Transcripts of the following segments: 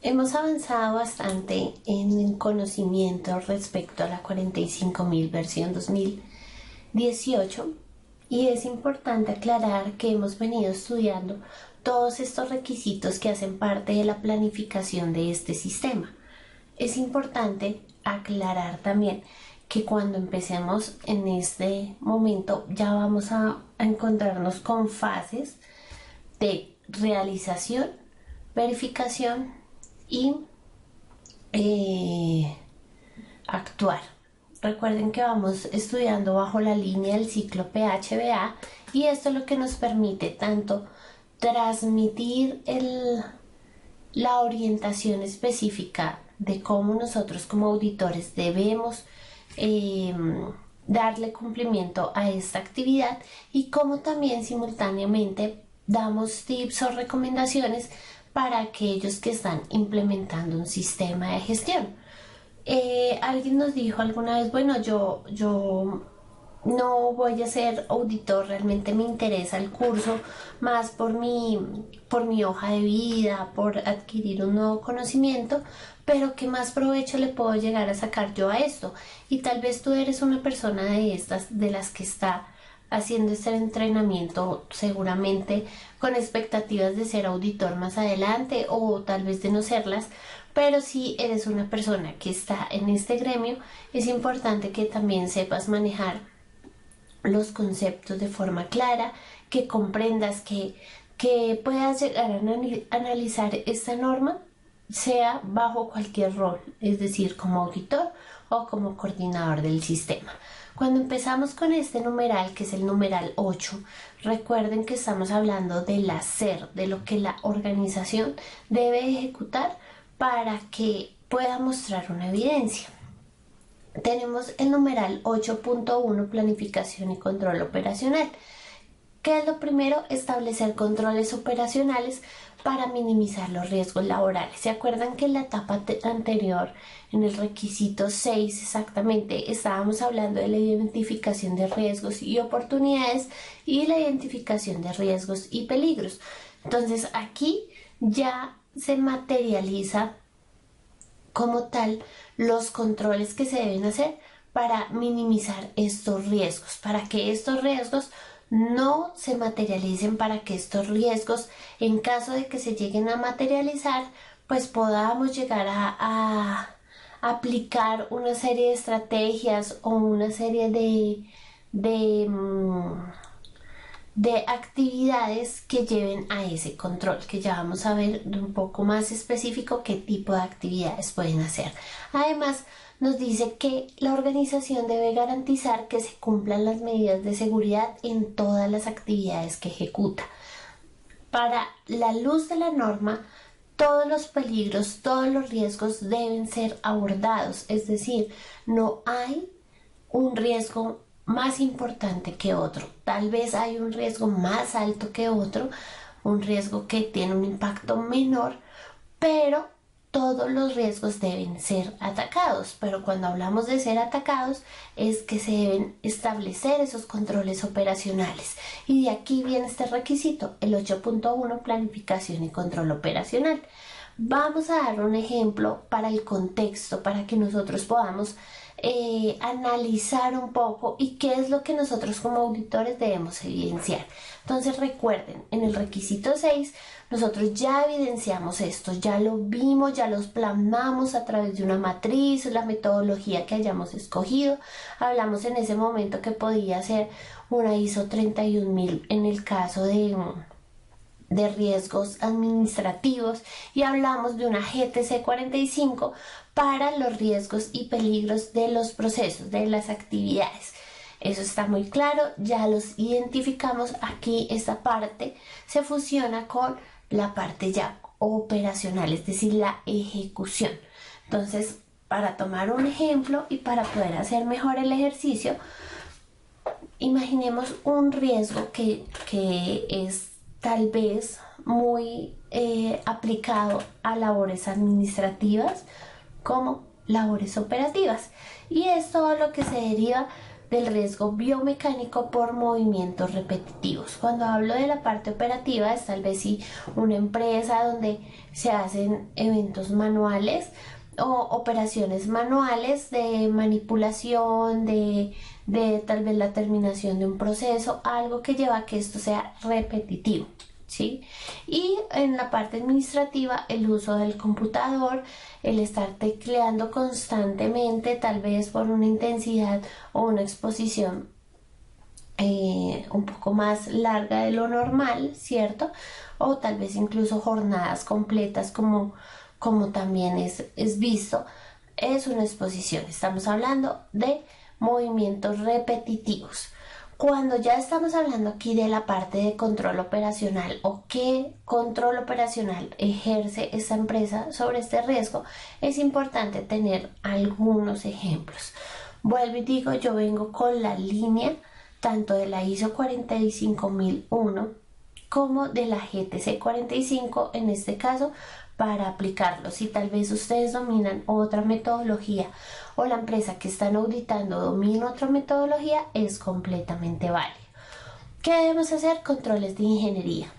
Hemos avanzado bastante en el conocimiento respecto a la 45000 versión 2018 y es importante aclarar que hemos venido estudiando todos estos requisitos que hacen parte de la planificación de este sistema. Es importante aclarar también que cuando empecemos en este momento ya vamos a encontrarnos con fases de realización, verificación y actuar. Recuerden que vamos estudiando bajo la línea del ciclo PHBA y esto es lo que nos permite tanto transmitir la orientación específica de cómo nosotros como auditores debemos darle cumplimiento a esta actividad y cómo también simultáneamente damos tips o recomendaciones para aquellos que están implementando un sistema de gestión. Alguien nos dijo alguna vez, bueno, yo no voy a ser auditor, realmente me interesa el curso más por mi hoja de vida, por adquirir un nuevo conocimiento, pero ¿qué más provecho le puedo llegar a sacar yo a esto? Y tal vez tú eres una persona de estas, de las que está haciendo este entrenamiento seguramente con expectativas de ser auditor más adelante o tal vez de no serlas, pero si eres una persona que está en este gremio, es importante que también sepas manejar los conceptos de forma clara, que comprendas que puedas llegar a analizar esta norma, sea bajo cualquier rol, es decir, como auditor o como coordinador del sistema. Cuando empezamos con este numeral, que es el numeral 8, recuerden que estamos hablando del hacer, de lo que la organización debe ejecutar para que pueda mostrar una evidencia. Tenemos el numeral 8.1, planificación y control operacional. ¿Qué es lo primero? Establecer controles operacionales para minimizar los riesgos laborales. ¿Se acuerdan que en la etapa anterior, en el requisito 6 exactamente, estábamos hablando de la identificación de riesgos y oportunidades y la identificación de riesgos y peligros? Entonces aquí ya se materializa como tal los controles que se deben hacer para minimizar estos riesgos, para que estos riesgos no se materialicen, para que estos riesgos, en caso de que se lleguen a materializar, pues podamos llegar a aplicar una serie de estrategias o una serie de actividades que lleven a ese control, que ya vamos a ver un poco más específico qué tipo de actividades pueden hacer. Además, nos dice que la organización debe garantizar que se cumplan las medidas de seguridad en todas las actividades que ejecuta. Para la luz de la norma, todos los peligros, todos los riesgos deben ser abordados, es decir, no hay un riesgo más importante que otro. Tal vez hay un riesgo más alto que otro, un riesgo que tiene un impacto menor, pero todos los riesgos deben ser atacados. Pero cuando hablamos de ser atacados es que se deben establecer esos controles operacionales. Y de aquí viene este requisito, el 8.1, planificación y control operacional. Vamos a dar un ejemplo para el contexto, para que nosotros podamos analizar un poco y qué es lo que nosotros como auditores debemos evidenciar. Entonces recuerden, en el requisito 6 nosotros ya evidenciamos esto, ya lo vimos, ya los plasmamos a través de una matriz, la metodología que hayamos escogido. Hablamos en ese momento que podía ser una ISO 31000 en el caso de riesgos administrativos y hablamos de una GTC 45 para los riesgos y peligros de los procesos, de las actividades. Eso está muy claro, ya los identificamos. Aquí esta parte se fusiona con la parte ya operacional, es decir, la ejecución. Entonces, para tomar un ejemplo y para poder hacer mejor el ejercicio, imaginemos un riesgo que es tal vez muy aplicado a labores administrativas como labores operativas, y es todo lo que se deriva del riesgo biomecánico por movimientos repetitivos. Cuando hablo de la parte operativa, es tal vez si una empresa donde se hacen eventos manuales o operaciones manuales de manipulación, de tal vez la terminación de un proceso, algo que lleva a que esto sea repetitivo. ¿Sí? Y en la parte administrativa, el uso del computador, el estar tecleando constantemente, tal vez por una intensidad o una exposición un poco más larga de lo normal, ¿cierto? O tal vez incluso jornadas completas como también es visto, es una exposición. Estamos hablando de movimientos repetitivos. Cuando ya estamos hablando aquí de la parte de control operacional o qué control operacional ejerce esta empresa sobre este riesgo, es importante tener algunos ejemplos. Vuelvo y digo, yo vengo con la línea tanto de la ISO 45001 como de la GTC 45 en este caso, para aplicarlo. Si tal vez ustedes dominan otra metodología o la empresa que están auditando domina otra metodología, es completamente válido. ¿Qué debemos hacer? Controles de ingeniería.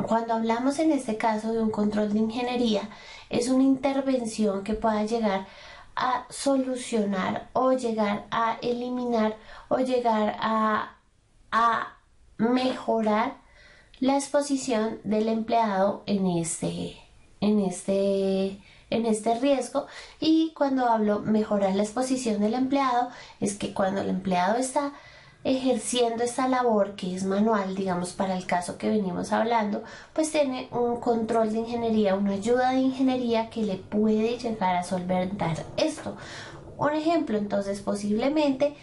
Cuando hablamos en este caso de un control de ingeniería, es una intervención que pueda llegar a solucionar o llegar a eliminar o llegar a mejorar la exposición del empleado en este riesgo. Y cuando hablo mejorar la exposición del empleado, es que cuando el empleado está ejerciendo esta labor que es manual, digamos para el caso que venimos hablando, pues tiene un control de ingeniería, una ayuda de ingeniería que le puede llegar a solventar esto. Un ejemplo, entonces posiblemente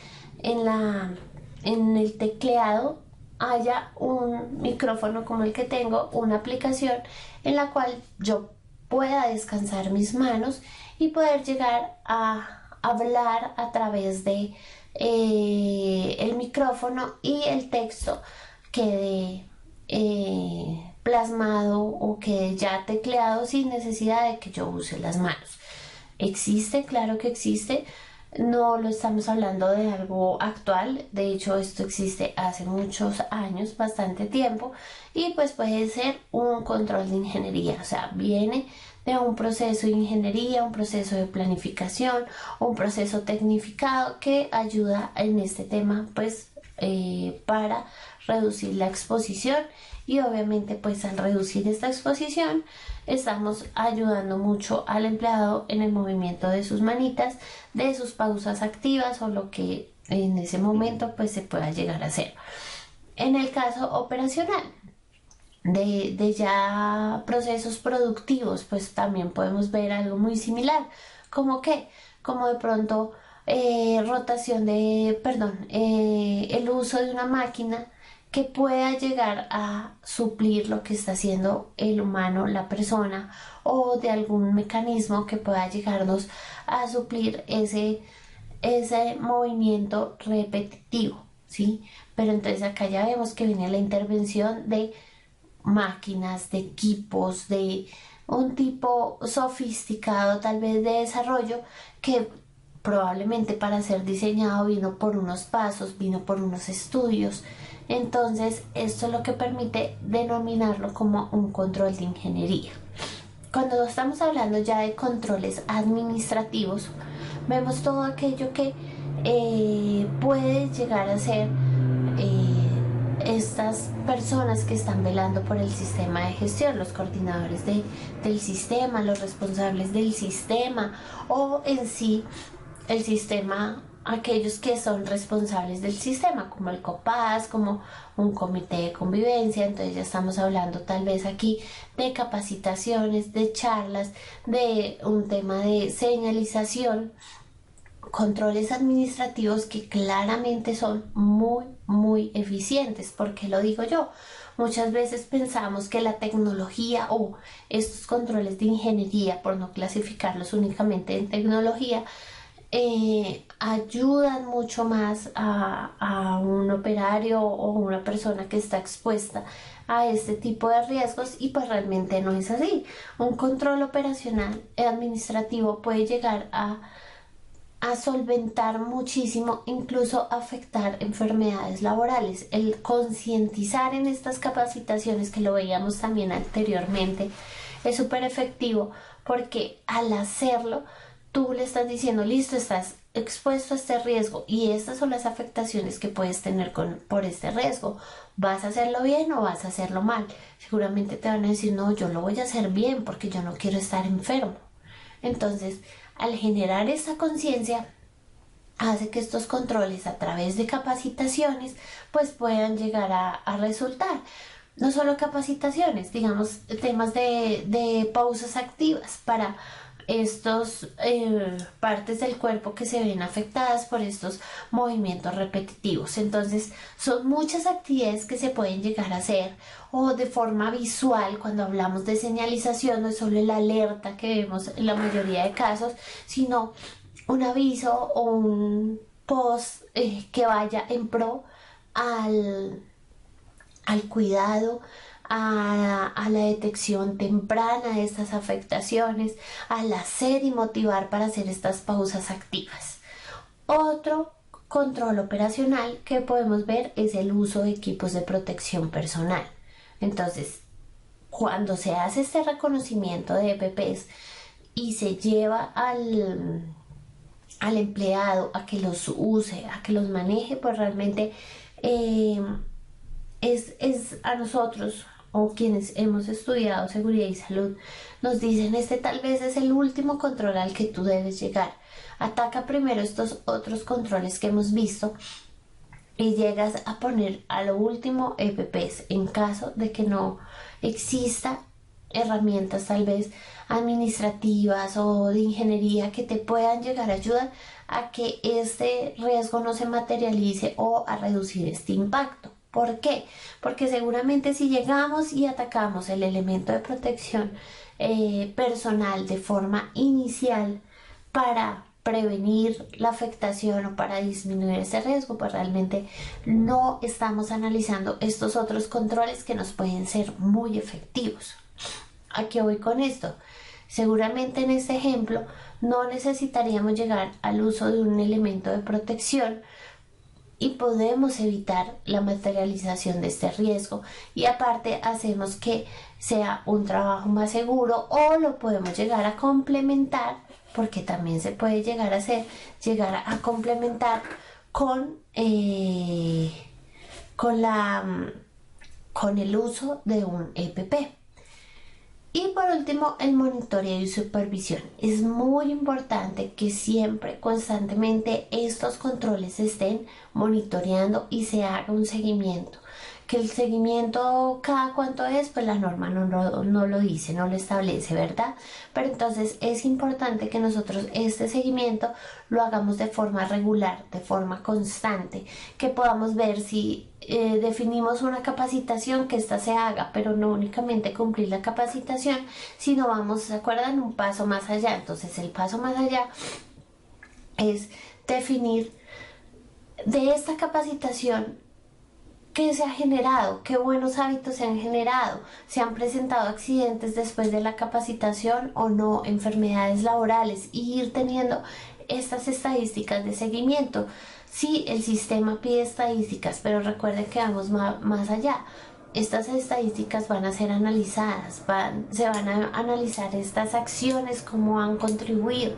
en el tecleado haya un micrófono como el que tengo, una aplicación en la cual yo pueda descansar mis manos y poder llegar a hablar a través de el micrófono y el texto quede plasmado o quede ya tecleado sin necesidad de que yo use las manos. ¿Existe? Claro que existe. No lo estamos hablando de algo actual, de hecho esto existe hace muchos años, bastante tiempo, y pues puede ser un control de ingeniería, o sea, viene de un proceso de ingeniería, un proceso de planificación, un proceso tecnificado que ayuda en este tema pues para reducir la exposición. Y obviamente pues al reducir esta exposición estamos ayudando mucho al empleado en el movimiento de sus manitas, de sus pausas activas o lo que en ese momento pues se pueda llegar a hacer. En el caso operacional de ya procesos productivos, pues también podemos ver algo muy similar, como de pronto rotación de, perdón, el uso de una máquina que pueda llegar a suplir lo que está haciendo el humano, la persona, o de algún mecanismo que pueda llegarnos a suplir ese movimiento repetitivo, ¿sí? Pero entonces acá ya vemos que viene la intervención de máquinas, de equipos, de un tipo sofisticado tal vez de desarrollo que probablemente para ser diseñado vino por unos pasos, vino por unos estudios. Entonces esto es lo que permite denominarlo como un control de ingeniería. Cuando estamos hablando ya de controles administrativos, vemos todo aquello que puede llegar a ser estas personas que están velando por el sistema de gestión, los coordinadores del sistema, los responsables del sistema o en sí el sistema, aquellos que son responsables del sistema, como el COPAS, como un comité de convivencia. Entonces ya estamos hablando tal vez aquí de capacitaciones, de charlas, de un tema de señalización, controles administrativos que claramente son muy eficientes. ¿Por qué lo digo yo? Muchas veces pensamos que la tecnología o estos controles de ingeniería, por no clasificarlos únicamente en tecnología, ayudan mucho más a un operario o una persona que está expuesta a este tipo de riesgos, y pues realmente no es así. Un control operacional administrativo puede llegar a a solventar muchísimo, incluso afectar enfermedades laborales. El concientizar en estas capacitaciones, que lo veíamos también anteriormente, es súper efectivo, porque al hacerlo tú le estás diciendo, listo, estás expuesto a este riesgo y estas son las afectaciones que puedes tener por este riesgo. ¿Vas a hacerlo bien o vas a hacerlo mal? Seguramente te van a decir, no, yo lo voy a hacer bien porque yo no quiero estar enfermo. Entonces, al generar esta conciencia, hace que estos controles a través de capacitaciones pues puedan llegar a resultar. No solo capacitaciones, digamos, temas de pausas activas para estos partes del cuerpo que se ven afectadas por estos movimientos repetitivos. Entonces son muchas actividades que se pueden llegar a hacer, o de forma visual. Cuando hablamos de señalización, no es solo la alerta que vemos en la mayoría de casos, sino un aviso o un post que vaya en pro al cuidado, a la detección temprana de estas afectaciones, al hacer y motivar para hacer estas pausas activas. Otro control operacional que podemos ver es el uso de equipos de protección personal. Entonces, cuando se hace este reconocimiento de EPPs y se lleva al empleado a que los use, a que los maneje, pues realmente es a nosotros, o quienes hemos estudiado seguridad y salud, nos dicen, este tal vez es el último control al que tú debes llegar. Ataca primero estos otros controles que hemos visto y llegas a poner a lo último EPPs en caso de que no exista herramientas tal vez administrativas o de ingeniería que te puedan llegar a ayudar a que este riesgo no se materialice o a reducir este impacto. ¿Por qué? Porque seguramente si llegamos y atacamos el elemento de protección personal de forma inicial para prevenir la afectación o para disminuir ese riesgo, pues realmente no estamos analizando estos otros controles que nos pueden ser muy efectivos. ¿A qué voy con esto? Seguramente en este ejemplo no necesitaríamos llegar al uso de un elemento de protección y podemos evitar la materialización de este riesgo, y aparte hacemos que sea un trabajo más seguro, o lo podemos llegar a complementar, porque también se puede llegar a complementar con el uso de un EPP. Y por último, el monitoreo y supervisión. Es muy importante que siempre, constantemente, estos controles estén monitoreando y se haga un seguimiento. Que el seguimiento cada cuánto es, pues la norma no lo dice, no lo establece, ¿verdad? Pero entonces es importante que nosotros este seguimiento lo hagamos de forma regular, de forma constante, que podamos ver si definimos una capacitación, que ésta se haga, pero no únicamente cumplir la capacitación, sino vamos, ¿se acuerdan? Un paso más allá. Entonces el paso más allá es definir de esta capacitación qué se ha generado, qué buenos hábitos se han generado, se han presentado accidentes después de la capacitación o no, enfermedades laborales, y ir teniendo estas estadísticas de seguimiento. Sí, el sistema pide estadísticas, pero recuerden que vamos más allá. Estas estadísticas van a ser analizadas, se van a analizar estas acciones, cómo han contribuido.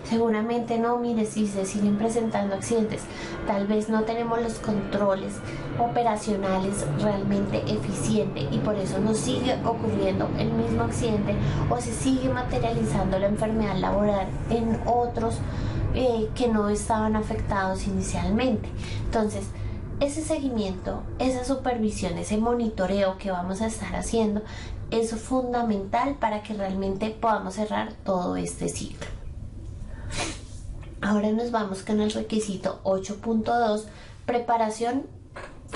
Seguramente no, mire, si se siguen presentando accidentes, tal vez no tenemos los controles operacionales realmente eficientes y por eso nos sigue ocurriendo el mismo accidente, o se sigue materializando la enfermedad laboral en otros que no estaban afectados inicialmente. Entonces, ese seguimiento, esa supervisión, ese monitoreo que vamos a estar haciendo es fundamental para que realmente podamos cerrar todo este ciclo. Ahora nos vamos con el requisito 8.2, preparación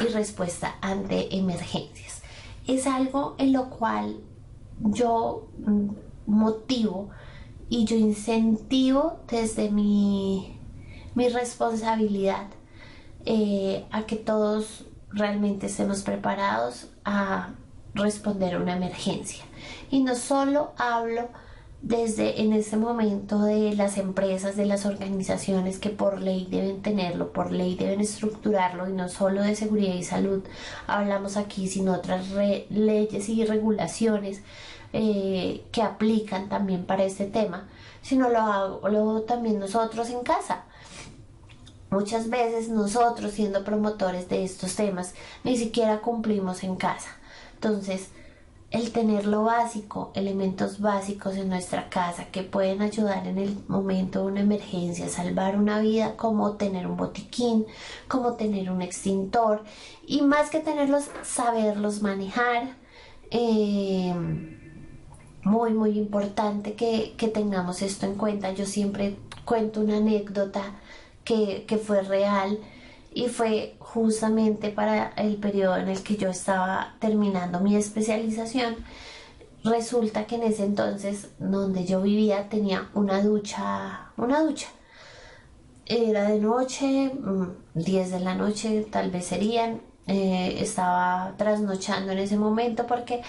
y respuesta ante emergencias. Es algo en lo cual yo motivo y yo incentivo desde mi responsabilidad a que todos realmente estemos preparados a responder a una emergencia. Y no solo hablo desde en este momento de las empresas, de las organizaciones que por ley deben tenerlo, por ley deben estructurarlo, y no solo de seguridad y salud hablamos aquí, sino otras leyes y regulaciones que aplican también para este tema, sino lo también nosotros en casa. Muchas veces nosotros, siendo promotores de estos temas, ni siquiera cumplimos en casa. Entonces, el tener lo básico, elementos básicos en nuestra casa que pueden ayudar en el momento de una emergencia, salvar una vida, como tener un botiquín, como tener un extintor, y más que tenerlos, saberlos manejar. Muy importante que tengamos esto en cuenta. Yo siempre cuento una anécdota que fue real, y fue justamente para el periodo en el que yo estaba terminando mi especialización. Resulta que en ese entonces donde yo vivía tenía una ducha. Era de noche, 10 de la noche tal vez serían. Estaba trasnochando en ese momento porque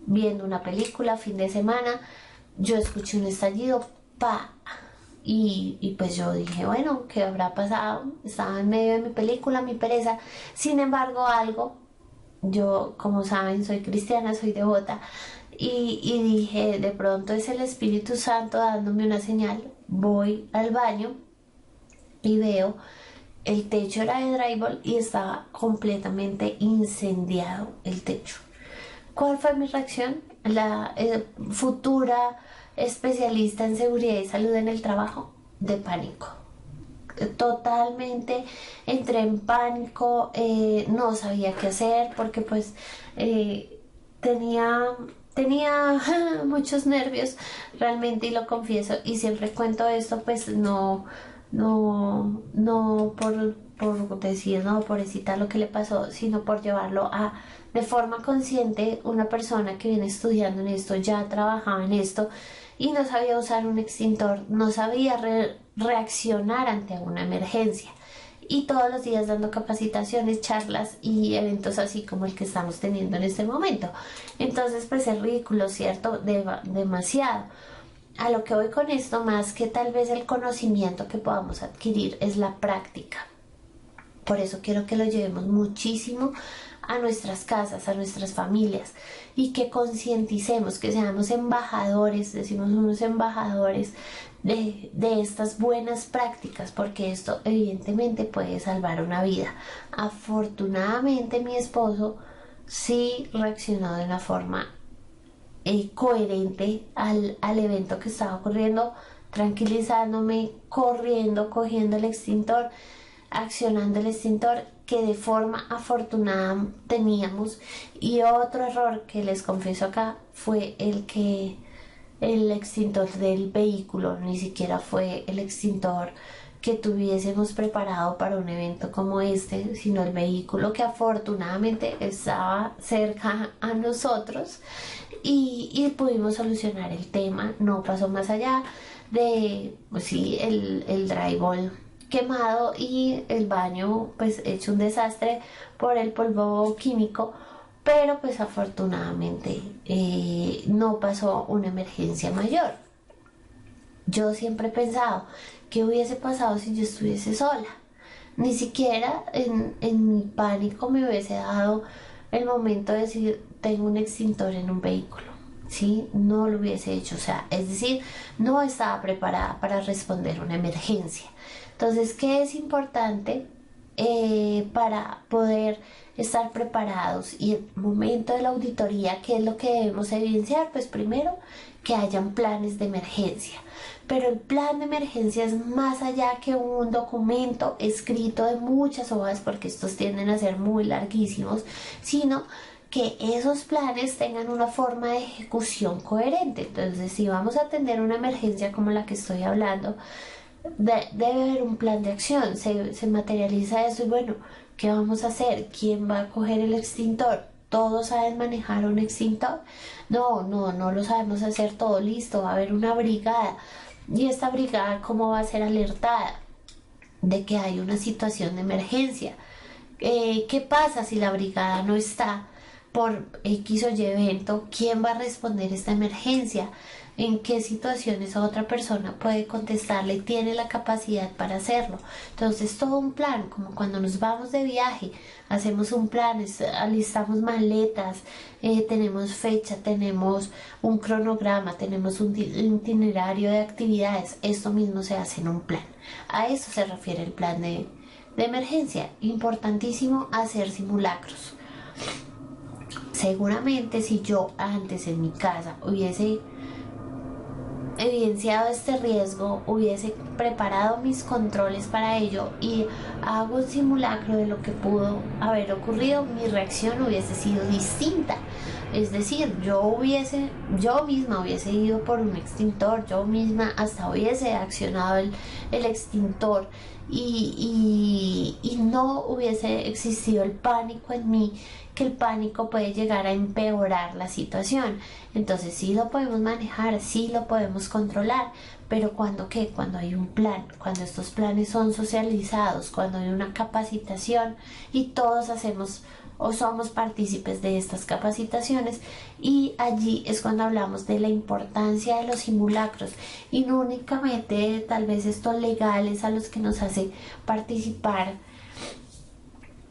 viendo una película, fin de semana, yo escuché un estallido, ¡pa! Y pues yo dije, bueno, ¿qué habrá pasado? Estaba en medio de mi película, mi pereza. Sin embargo, yo, como saben, soy cristiana, soy devota, y dije, de pronto es el Espíritu Santo dándome una señal. Voy al baño y veo el techo era de drywall y estaba completamente incendiado el techo. ¿Cuál fue mi reacción? La futura especialista en seguridad y salud en el trabajo, de pánico. Totalmente entré en pánico, no sabía qué hacer porque pues tenía muchos nervios realmente, y lo confieso, y siempre cuento esto, pues no por decir, no, pobrecita lo que le pasó, sino por llevarlo a, de forma consciente, una persona que viene estudiando en esto, ya trabajaba en esto, y no sabía usar un extintor, no sabía reaccionar ante una emergencia. Y todos los días dando capacitaciones, charlas y eventos así como el que estamos teniendo en este momento. Entonces, pues es ridículo, ¿cierto? Demasiado. A lo que voy con esto, más que tal vez el conocimiento que podamos adquirir, es la práctica. Por eso quiero que lo llevemos muchísimo a nuestras casas, a nuestras familias, y que concienticemos, que seamos embajadores, decimos unos embajadores de estas buenas prácticas, porque esto evidentemente puede salvar una vida. Afortunadamente mi esposo sí reaccionó de una forma coherente al evento que estaba ocurriendo, tranquilizándome, corriendo, cogiendo el extintor, accionando el extintor, que de forma afortunada teníamos. Y otro error que les confieso acá fue el extintor del vehículo, ni siquiera fue el extintor que tuviésemos preparado para un evento como este, sino el vehículo que afortunadamente estaba cerca a nosotros, y pudimos solucionar el tema. No pasó más allá de, pues sí, el drywall quemado y el baño pues hecho un desastre por el polvo químico, pero pues afortunadamente no pasó una emergencia mayor. Yo siempre he pensado, ¿qué hubiese pasado si yo estuviese sola? Ni siquiera en mi pánico me hubiese dado el momento de decir, tengo un extintor en un vehículo. ¿Sí? No lo hubiese hecho, o sea, es decir, no estaba preparada para responder una emergencia. Entonces, ¿qué es importante para poder estar preparados? Y el momento de la auditoría, ¿qué es lo que debemos evidenciar? Pues primero, que hayan planes de emergencia. Pero el plan de emergencia es más allá que un documento escrito de muchas hojas, porque estos tienden a ser muy larguísimos, sino que esos planes tengan una forma de ejecución coherente. Entonces, si vamos a atender una emergencia como la que estoy hablando, debe haber un plan de acción. Se materializa eso, y bueno, ¿qué vamos a hacer? ¿Quién va a coger el extintor? ¿Todos saben manejar un extintor? No lo sabemos hacer todo. Listo, va a haber una brigada. ¿Y esta brigada cómo va a ser alertada de que hay una situación de emergencia? ¿Qué pasa si la brigada no está por X o Y evento? ¿Quién va a responder esta emergencia? en qué situaciones otra persona puede contestarle, tiene la capacidad para hacerlo. Entonces todo un plan, como cuando nos vamos de viaje, hacemos un plan, alistamos maletas, tenemos fecha, tenemos un cronograma, tenemos un itinerario de actividades. Esto mismo se hace en un plan. A eso se refiere el plan de emergencia. Importantísimo hacer simulacros. Seguramente si yo antes en mi casa hubiese evidenciado este riesgo, hubiese preparado mis controles para ello y hago un simulacro de lo que pudo haber ocurrido, mi reacción hubiese sido distinta. Es decir, yo misma hubiese ido por un extintor, yo misma hasta hubiese accionado el extintor y no hubiese existido el pánico en mí, que el pánico puede llegar a empeorar la situación. Entonces sí lo podemos manejar, sí lo podemos controlar, pero cuando hay un plan, cuando estos planes son socializados, cuando hay una capacitación y todos hacemos o somos partícipes de estas capacitaciones, y allí es cuando hablamos de la importancia de los simulacros y no únicamente tal vez estos legales a los que nos hace participar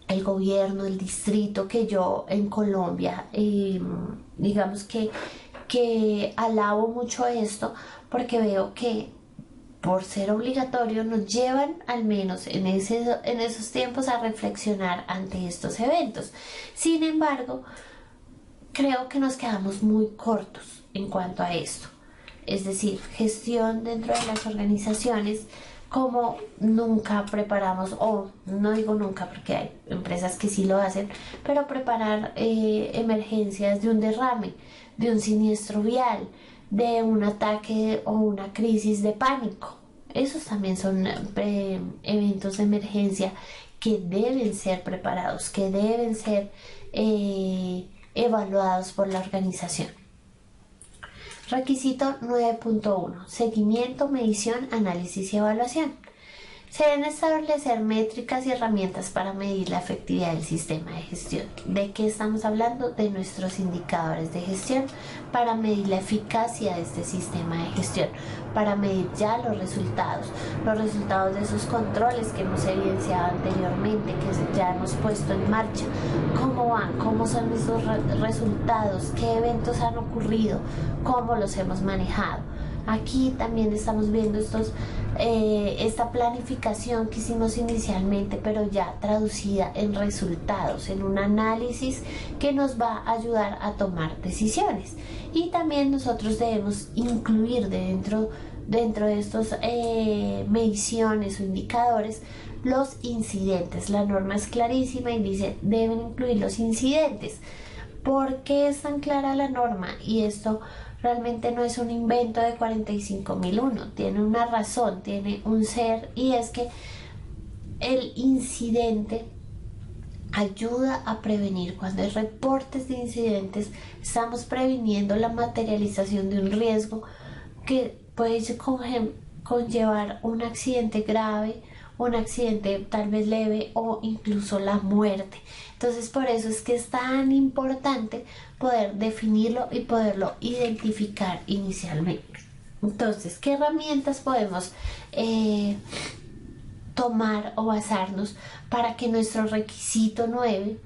el gobierno, el distrito, que yo en Colombia digamos que alabo mucho esto, porque veo que por ser obligatorio nos llevan al menos en esos tiempos a reflexionar ante estos eventos. Sin embargo, creo que nos quedamos muy cortos en cuanto a esto. Es decir, gestión dentro de las organizaciones, como nunca preparamos, o no digo nunca porque hay empresas que sí lo hacen, pero preparar emergencias de un derrame, de un siniestro vial, de un ataque o una crisis de pánico. Esos también son eventos de emergencia que deben ser preparados, que deben ser evaluados por la organización. Requisito 9.1. Seguimiento, medición, análisis y evaluación. Se deben establecer métricas y herramientas para medir la efectividad del sistema de gestión. ¿De qué estamos hablando? De nuestros indicadores de gestión, para medir la eficacia de este sistema de gestión, para medir ya los resultados de esos controles que hemos evidenciado anteriormente, que ya hemos puesto en marcha. ¿Cómo van? ¿Cómo son esos resultados? ¿Qué eventos han ocurrido? ¿Cómo los hemos manejado? Aquí también estamos viendo esta planificación que hicimos inicialmente, pero ya traducida en resultados, en un análisis que nos va a ayudar a tomar decisiones. Y también nosotros debemos incluir dentro de estos mediciones o indicadores los incidentes. La norma es clarísima y dice deben incluir los incidentes. ¿Por qué es tan clara la norma? Y esto realmente no es un invento de 45.001, tiene una razón, tiene un ser, y es que el incidente ayuda a prevenir. Cuando hay reportes de incidentes, estamos previniendo la materialización de un riesgo que puede conllevar un accidente grave, un accidente tal vez leve o incluso la muerte. Entonces por eso es que es tan importante poder definirlo y poderlo identificar inicialmente. Entonces, ¿qué herramientas podemos tomar o basarnos para que nuestro requisito 9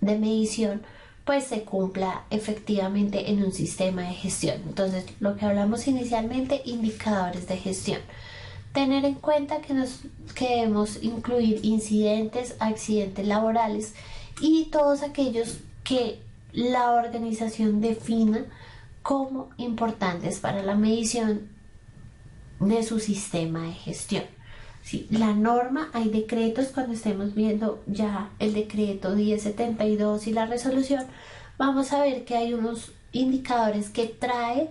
de medición pues se cumpla efectivamente en un sistema de gestión? Entonces, lo que hablamos inicialmente, indicadores de gestión. Tener en cuenta que debemos incluir incidentes, accidentes laborales y todos aquellos que la organización defina como importantes para la medición de su sistema de gestión. Sí, la norma, hay decretos, cuando estemos viendo ya el decreto 1072 y la resolución, vamos a ver que hay unos indicadores que trae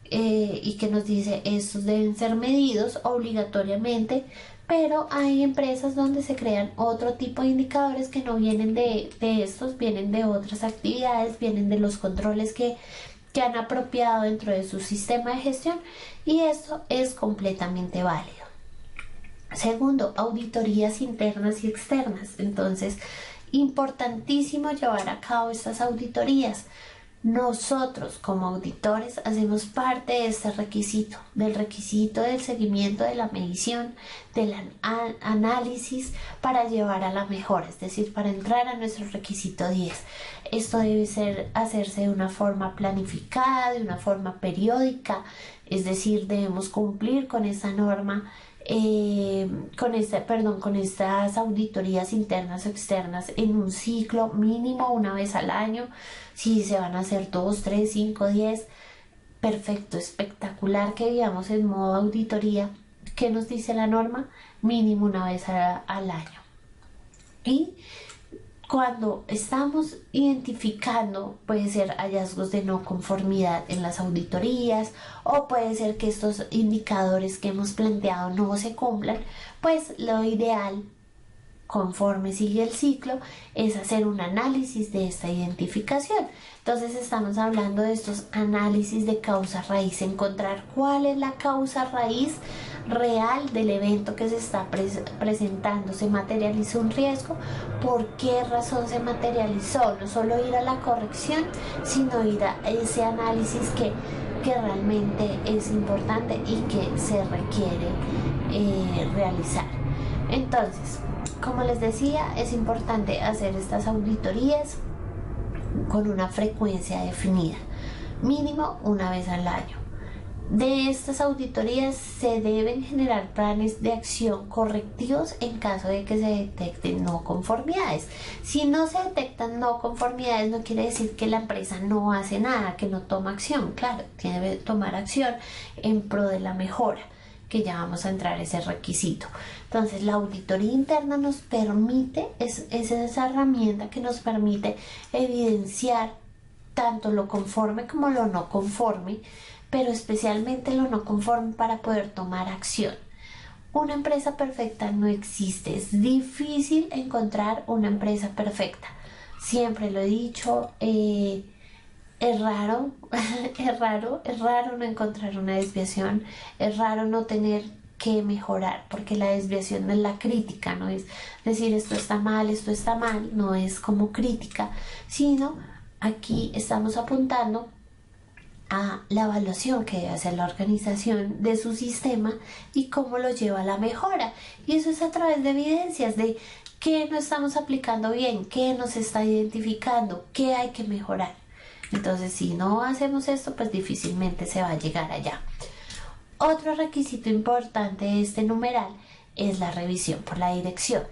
y que nos dice estos deben ser medidos obligatoriamente, pero hay empresas donde se crean otro tipo de indicadores que no vienen de estos, vienen de otras actividades, vienen de los controles que han apropiado dentro de su sistema de gestión, y esto es completamente válido. Segundo, auditorías internas y externas. Entonces, importantísimo llevar a cabo estas auditorías. Nosotros como auditores hacemos parte de este requisito, del requisito del seguimiento de la medición, del análisis para llevar a la mejora, es decir, para entrar a nuestro requisito 10. Esto debe hacerse de una forma planificada, de una forma periódica, es decir, debemos cumplir con esa norma, con estas auditorías internas o externas en un ciclo mínimo una vez al año. Si se van a hacer 2, 3, 5, 10, perfecto, espectacular que vivamos en modo auditoría. ¿Qué nos dice la norma? Mínimo una vez al año. Y cuando estamos identificando, puede ser hallazgos de no conformidad en las auditorías, o puede ser que estos indicadores que hemos planteado no se cumplan, pues lo ideal, conforme sigue el ciclo, es hacer un análisis de esta identificación. Entonces estamos hablando de estos análisis de causa raíz, encontrar cuál es la causa raíz real del evento que se está presentando. ¿Se materializó un riesgo? ¿Por qué razón se materializó? No solo ir a la corrección, sino ir a ese análisis que realmente es importante y que se requiere realizar. Entonces, como les decía, es importante hacer estas auditorías con una frecuencia definida, mínimo una vez al año. De estas auditorías se deben generar planes de acción correctivos en caso de que se detecten no conformidades. Si no se detectan no conformidades, no quiere decir que la empresa no hace nada, que no toma acción. Claro, tiene que tomar acción en pro de la mejora, que ya vamos a entrar a ese requisito. Entonces la auditoría interna nos permite, es esa herramienta que nos permite evidenciar tanto lo conforme como lo no conforme, pero especialmente lo no conforme para poder tomar acción. Una empresa perfecta no existe, es difícil encontrar una empresa perfecta. Siempre lo he dicho, es raro, es raro no encontrar una desviación, es raro no tener que mejorar, porque la desviación no es la crítica, no es decir esto está mal, no es como crítica, sino aquí estamos apuntando a la evaluación que debe hacer la organización de su sistema y cómo lo lleva a la mejora. Y eso es a través de evidencias de qué no estamos aplicando bien, qué nos está identificando, qué hay que mejorar. Entonces, si no hacemos esto, pues difícilmente se va a llegar allá. Otro requisito importante de este numeral es la revisión por la dirección.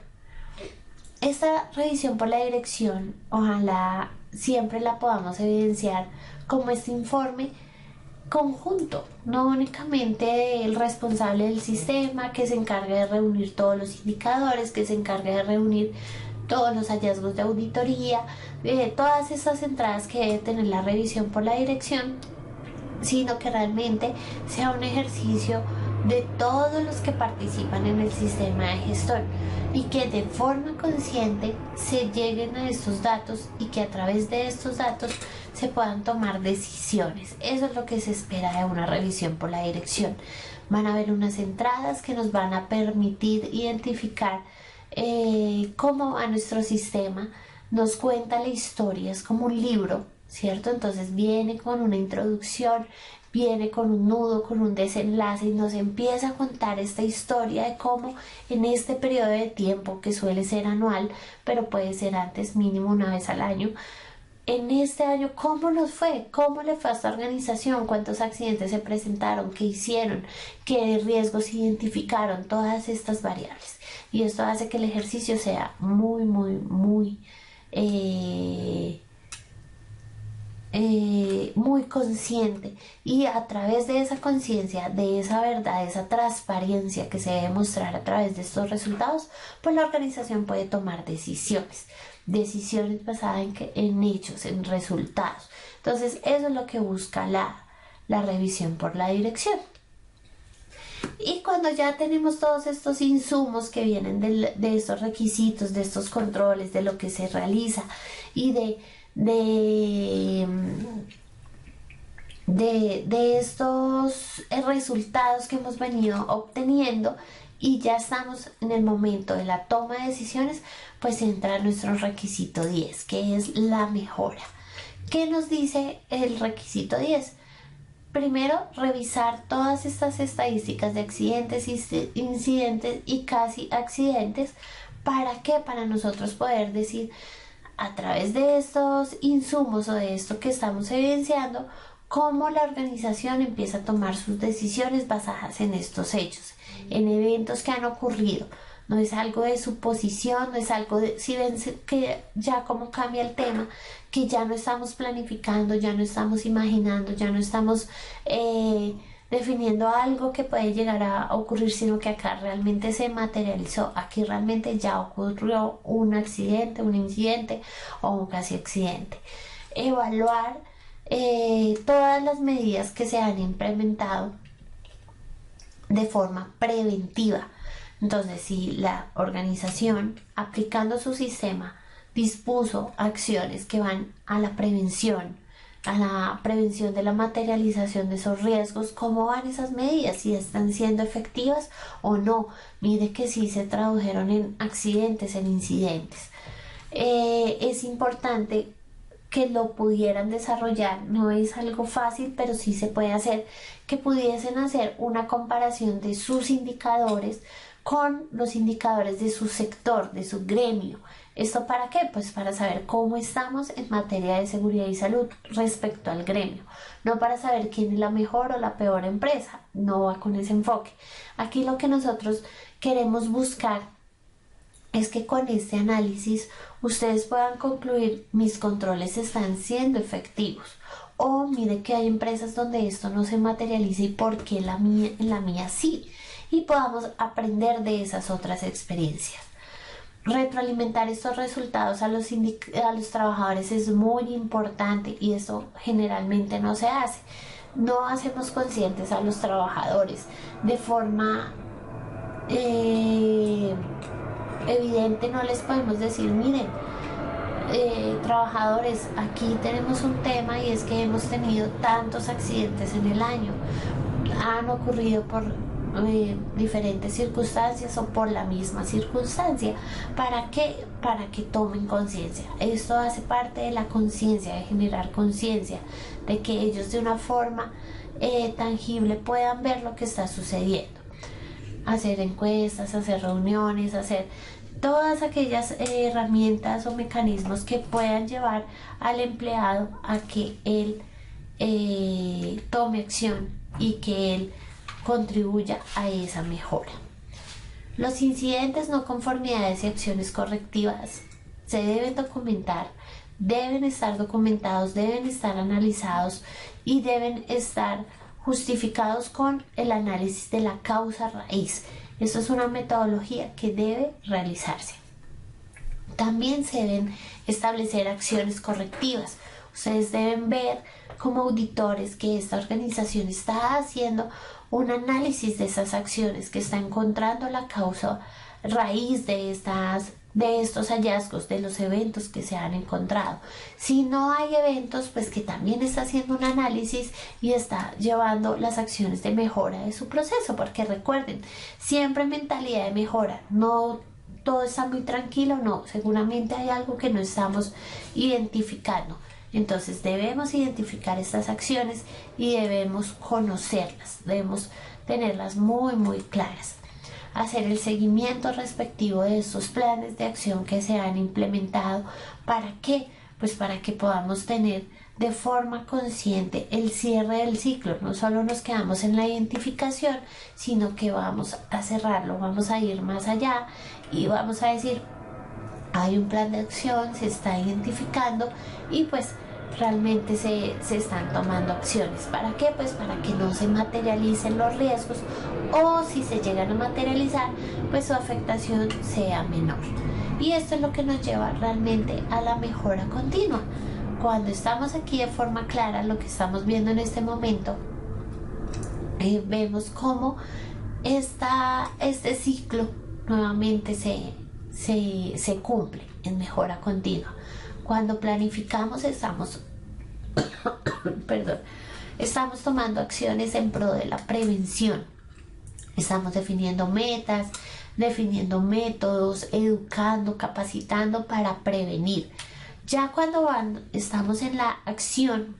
Esta revisión por la dirección, ojalá siempre la podamos evidenciar como este informe conjunto, no únicamente el responsable del sistema que se encarga de reunir todos los indicadores, que se encarga de reunir todos los hallazgos de auditoría, todas esas entradas que debe tener la revisión por la dirección, sino que realmente sea un ejercicio de todos los que participan en el sistema de gestión y que de forma consciente se lleguen a estos datos y que a través de estos datos se puedan tomar decisiones. Eso es lo que se espera de una revisión por la dirección. Van a haber unas entradas que nos van a permitir identificar cómo a nuestro sistema nos cuenta la historia, es como un libro, ¿cierto? Entonces viene con una introducción, viene con un nudo, con un desenlace y nos empieza a contar esta historia de cómo en este periodo de tiempo, que suele ser anual, pero puede ser antes, mínimo una vez al año, en este año, ¿cómo nos fue? ¿Cómo le fue a esta organización? ¿Cuántos accidentes se presentaron? ¿Qué hicieron? ¿Qué riesgos identificaron? Todas estas variables. Y esto hace que el ejercicio sea muy, muy, muy muy consciente, y a través de esa conciencia, de esa verdad, de esa transparencia que se debe mostrar a través de estos resultados, pues la organización puede tomar decisiones basadas en hechos, en resultados. Entonces eso es lo que busca la revisión por la dirección. Y cuando ya tenemos todos estos insumos que vienen de estos requisitos, de estos controles, de lo que se realiza y de estos resultados que hemos venido obteniendo, y ya estamos en el momento de la toma de decisiones, pues entra nuestro requisito 10, que es la mejora. ¿Qué nos dice el requisito 10? Primero, revisar todas estas estadísticas de accidentes, incidentes y casi accidentes. ¿Para qué? Para nosotros poder decir, a través de estos insumos o de esto que estamos evidenciando, cómo la organización empieza a tomar sus decisiones basadas en estos hechos, en eventos que han ocurrido. No es algo de suposición, no es algo de, si ven que ya como cambia el tema, que ya no estamos planificando, ya no estamos imaginando, ya no estamos definiendo algo que puede llegar a ocurrir, sino que acá realmente se materializó, aquí realmente ya ocurrió un accidente, un incidente o un casi accidente. Evaluar todas las medidas que se han implementado de forma preventiva. Entonces, si la organización, aplicando su sistema, dispuso acciones que van a la prevención de la materialización de esos riesgos, ¿cómo van esas medidas? Si están siendo efectivas o no. Mire que sí se tradujeron en accidentes, en incidentes. Es importante que lo pudieran desarrollar, no es algo fácil, pero sí se puede hacer, que pudiesen hacer una comparación de sus indicadores con los indicadores de su sector, de su gremio. ¿Esto para qué? Pues para saber cómo estamos en materia de seguridad y salud respecto al gremio, no para saber quién es la mejor o la peor empresa, no va con ese enfoque. Aquí lo que nosotros queremos buscar es que con este análisis ustedes puedan concluir: mis controles están siendo efectivos, o mire que hay empresas donde esto no se materializa y por qué en la mía sí, y podamos aprender de esas otras experiencias. Retroalimentar estos resultados a los trabajadores es muy importante, y eso generalmente no se hace. No hacemos conscientes a los trabajadores de forma evidente. No les podemos decir: miren, trabajadores, aquí tenemos un tema, y es que hemos tenido tantos accidentes en el año, han ocurrido por diferentes circunstancias o por la misma circunstancia. ¿Para qué? Para que tomen conciencia. Esto hace parte de la conciencia, de generar conciencia, de que ellos de una forma tangible puedan ver lo que está sucediendo. Hacer encuestas, hacer reuniones, hacer todas aquellas herramientas o mecanismos que puedan llevar al empleado a que él tome acción y que él contribuya a esa mejora. Los incidentes, no conformidades y acciones correctivas se deben documentar, deben estar documentados, deben estar analizados y deben estar justificados con el análisis de la causa raíz. Esto es una metodología que debe realizarse. También se deben establecer acciones correctivas. Ustedes deben ver como auditores que esta organización está haciendo un análisis de esas acciones, que está encontrando la causa raíz de estos hallazgos, de los eventos que se han encontrado. Si no hay eventos, pues que también está haciendo un análisis y está llevando las acciones de mejora de su proceso, porque recuerden, siempre mentalidad de mejora. No todo está muy tranquilo, no, seguramente hay algo que no estamos identificando. Entonces debemos identificar estas acciones y debemos conocerlas, debemos tenerlas muy muy claras. Hacer el seguimiento respectivo de estos planes de acción que se han implementado. ¿Para qué? Pues para que podamos tener de forma consciente el cierre del ciclo. No solo nos quedamos en la identificación, sino que vamos a cerrarlo, vamos a ir más allá y vamos a decir: hay un plan de acción, se está identificando y pues realmente se están tomando acciones. ¿Para qué? Pues para que no se materialicen los riesgos, o si se llegan a materializar, pues su afectación sea menor. Y esto es lo que nos lleva realmente a la mejora continua. Cuando estamos aquí de forma clara, lo que estamos viendo en este momento, vemos cómo este ciclo nuevamente se cumple en mejora continua. Cuando planificamos estamos estamos tomando acciones en pro de la prevención. Estamos definiendo metas, definiendo métodos, educando, capacitando para prevenir. Ya cuando estamos en la acción,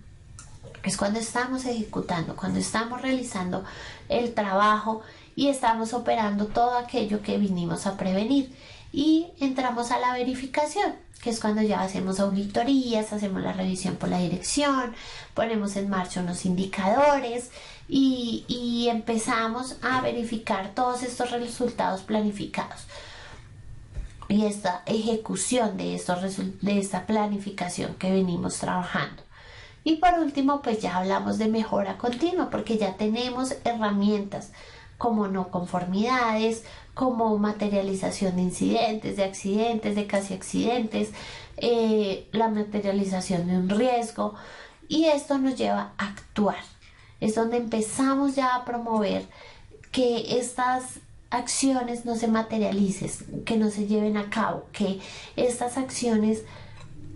es cuando estamos ejecutando, cuando estamos realizando el trabajo y estamos operando todo aquello que vinimos a prevenir. Y entramos a la verificación, que es cuando ya hacemos auditorías, hacemos la revisión por la dirección, ponemos en marcha unos indicadores y empezamos a verificar todos estos resultados planificados y esta ejecución de esta planificación que venimos trabajando. Y por último, pues ya hablamos de mejora continua, porque ya tenemos herramientas como no conformidades, como materialización de incidentes, de accidentes, de casi accidentes, la materialización de un riesgo, y esto nos lleva a actuar. Es donde empezamos ya a promover que estas acciones no se materialicen, que no se lleven a cabo, que estas acciones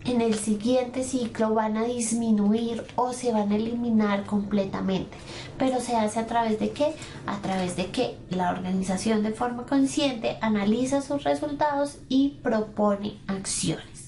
en el siguiente ciclo van a disminuir o se van a eliminar completamente. Pero se hace a través de ¿qué? A través de que la organización de forma consciente analiza sus resultados y propone acciones.